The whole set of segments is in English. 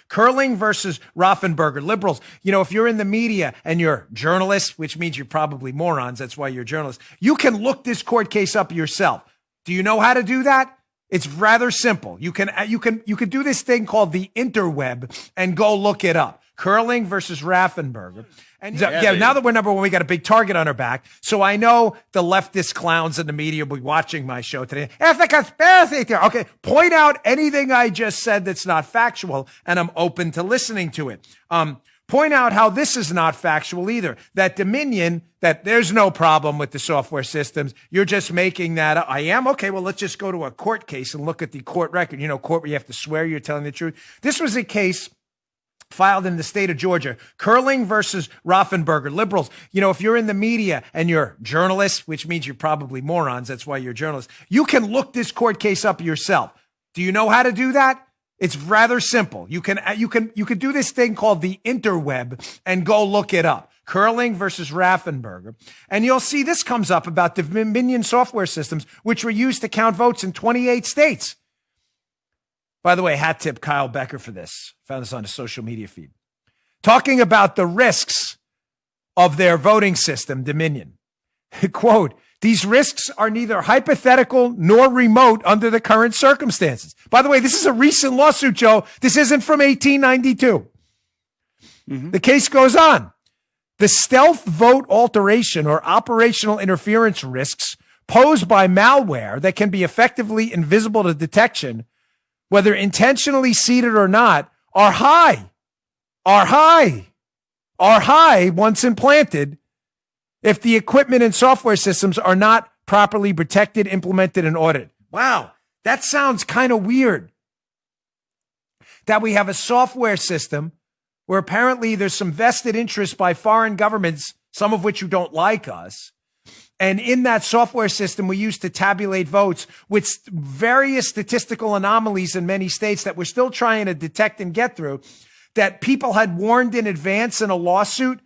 Curling versus Raffensperger. Liberals, if you're in the media and you're journalists, which means you're probably morons, that's why you're journalists, you can look this court case up yourself. Do you know how to do that? It's rather simple. You can do this thing called the interweb and go look it up. Curling versus Raffensperger. And now that we're number one, we got a big target on our back. So I know the leftist clowns in the media will be watching my show today. It's the conspiracy theory. Okay, point out anything I just said that's not factual, and I'm open to listening to it. Point out how this is not factual either. That Dominion, that there's no problem with the software systems. You're just making that up. I am? Okay, well, let's just go to a court case and look at the court record. Court where you have to swear you're telling the truth. This was a case filed in the state of Georgia. Curling versus Raffensperger. Liberals, if you're in the media and you're journalists, which means you're probably morons, that's why you're journalists, you can look this court case up yourself. Do you know how to do that? It's rather simple. You can do this thing called the interweb and go look it up. Curling versus Raffensperger. And you'll see this comes up about Dominion software systems, which were used to count votes in 28 states. By the way, hat tip Kyle Becker for this. Found this on his social media feed. Talking about the risks of their voting system, Dominion. Quote, these risks are neither hypothetical nor remote under the current circumstances. By the way, this is a recent lawsuit, Joe. This isn't from 1892. Mm-hmm. The case goes on. The stealth vote alteration or operational interference risks posed by malware that can be effectively invisible to detection, whether intentionally seeded or not, are high once implanted if the equipment and software systems are not properly protected, implemented, and audited. Wow, that sounds kind of weird. That we have a software system where apparently there's some vested interest by foreign governments, some of which who don't like us. And in that software system, we used to tabulate votes with various statistical anomalies in many states that we're still trying to detect and get through, that people had warned in advance in a lawsuit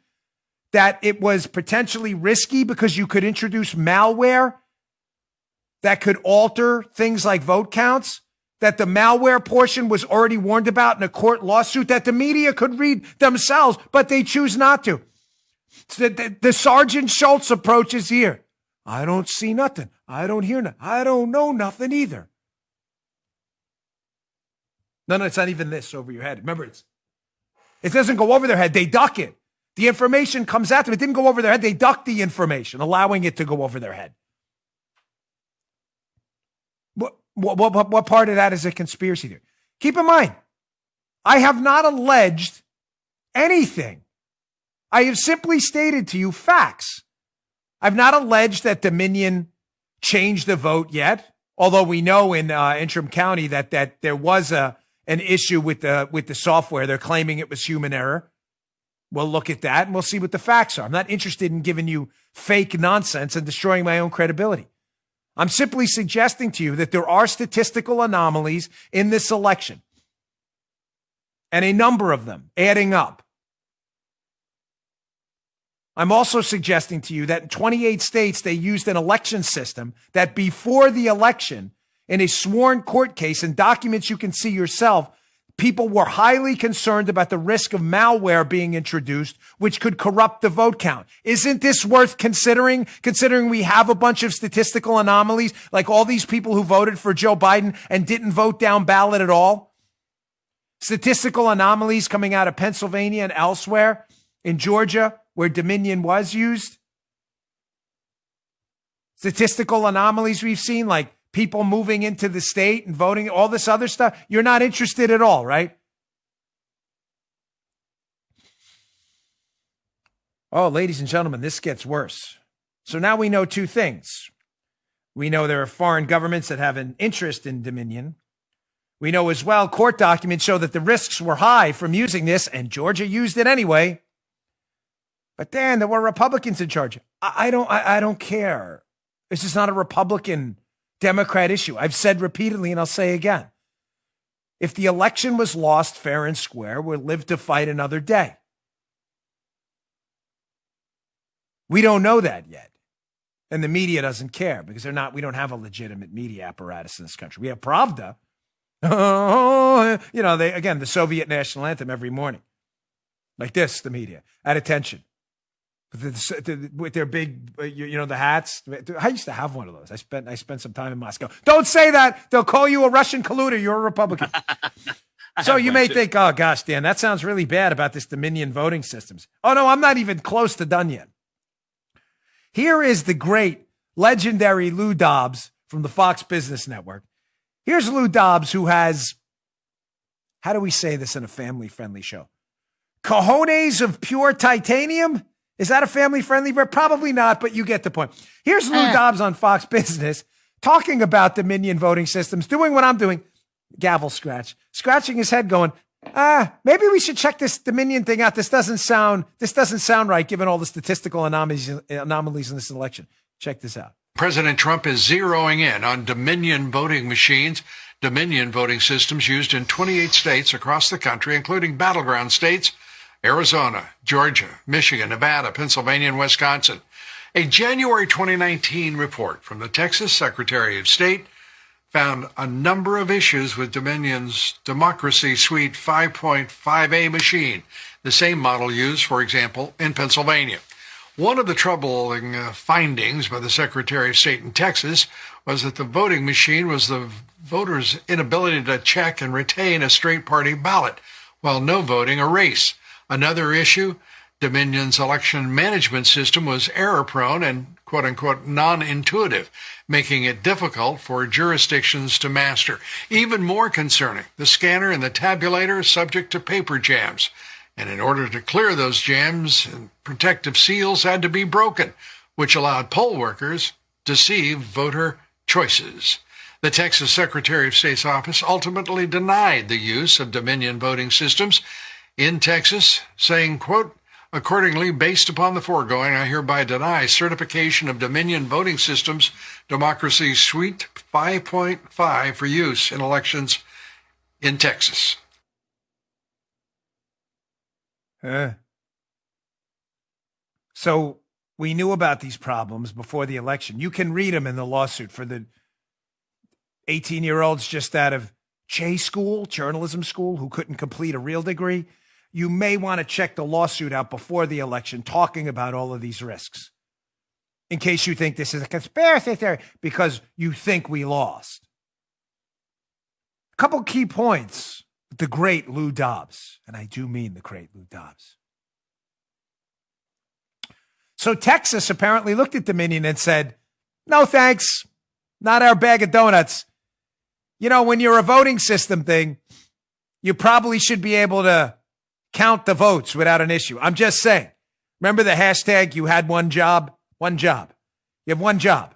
that it was potentially risky because you could introduce malware that could alter things like vote counts, that the malware portion was already warned about in a court lawsuit that the media could read themselves, but they choose not to. So the Sergeant Schultz approach is here. I don't see nothing. I don't hear nothing. I don't know nothing either. No, it's not even this over your head. Remember, it doesn't go over their head. They duck it. The information comes at them. It didn't go over their head. They ducked the information, allowing it to go over their head. What part of that is a conspiracy theory? Keep in mind, I have not alleged anything. I have simply stated to you facts. I've not alleged that Dominion changed the vote yet, although we know in Antrim County that there was an issue with the software. They're claiming it was human error. We'll look at that and we'll see what the facts are. I'm not interested in giving you fake nonsense and destroying my own credibility. I'm simply suggesting to you that there are statistical anomalies in this election, and a number of them adding up. I'm also suggesting to you that in 28 states, they used an election system that before the election, in a sworn court case and documents you can see yourself, people were highly concerned about the risk of malware being introduced, which could corrupt the vote count. Isn't this worth considering we have a bunch of statistical anomalies, like all these people who voted for Joe Biden and didn't vote down ballot at all? Statistical anomalies coming out of Pennsylvania and elsewhere, in Georgia, where Dominion was used. Statistical anomalies we've seen, like people moving into the state and voting, all this other stuff. You're not interested at all, right? Oh, ladies and gentlemen, this gets worse. So now we know two things. We know there are foreign governments that have an interest in Dominion. We know as well court documents show that the risks were high from using this, and Georgia used it anyway. But then there were Republicans in charge. I don't care. This is not a Republican Democrat issue. I've said repeatedly, and I'll say again, if the election was lost fair and square, we'll live to fight another day. We don't know that yet. And the media doesn't care because we don't have a legitimate media apparatus in this country. We have Pravda. The Soviet national anthem every morning. Like this, the media, at attention. With their big, the hats. I used to have one of those. I spent some time in Moscow. Don't say that. They'll call you a Russian colluder. You're a Republican. So you may think, oh, gosh, Dan, that sounds really bad about this Dominion voting systems. Oh, no, I'm not even close to done yet. Here is the great, legendary Lou Dobbs from the Fox Business Network. Here's Lou Dobbs, who has, how do we say this in a family-friendly show? Cojones of pure titanium? Is that a family-friendly verb? Probably not, but you get the point. Here's Lou Dobbs on Fox Business talking about Dominion voting systems, doing what I'm doing. Gavel scratch, scratching his head going, maybe we should check this Dominion thing out. This doesn't sound right given all the statistical anomalies in this election. Check this out. President Trump is zeroing in on Dominion voting machines, Dominion voting systems used in 28 states across the country, including battleground states, Arizona, Georgia, Michigan, Nevada, Pennsylvania, and Wisconsin. A January 2019 report from the Texas Secretary of State found a number of issues with Dominion's Democracy Suite 5.5A machine, the same model used, for example, in Pennsylvania. One of the troubling findings by the Secretary of State in Texas was that the voting machine was the voters' inability to check and retain a straight party ballot while no voting a race. Another issue, Dominion's election management system was error-prone and quote-unquote non-intuitive, making it difficult for jurisdictions to master. Even more concerning, the scanner and the tabulator are subject to paper jams. And in order to clear those jams, protective seals had to be broken, which allowed poll workers to see voter choices. The Texas Secretary of State's office ultimately denied the use of Dominion voting systems in Texas, saying, quote, accordingly, based upon the foregoing, I hereby deny certification of Dominion voting systems, Democracy Suite 5.5 for use in elections in Texas. So we knew about these problems before the election. You can read them in the lawsuit for the 18-year-olds just out of J school, journalism school, who couldn't complete a real degree. You may want to check the lawsuit out before the election, talking about all of these risks, in case you think this is a conspiracy theory, because you think we lost. A couple key points. The great Lou Dobbs, and I do mean the great Lou Dobbs. So Texas apparently looked at Dominion and said, no thanks, not our bag of donuts. You know, when you're a voting system thing, you probably should be able to count the votes without an issue. I'm just saying. Remember the hashtag, you had one job? One job. You have one job.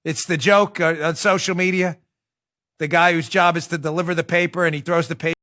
It's the joke on social media. The guy whose job is to deliver the paper and he throws the paper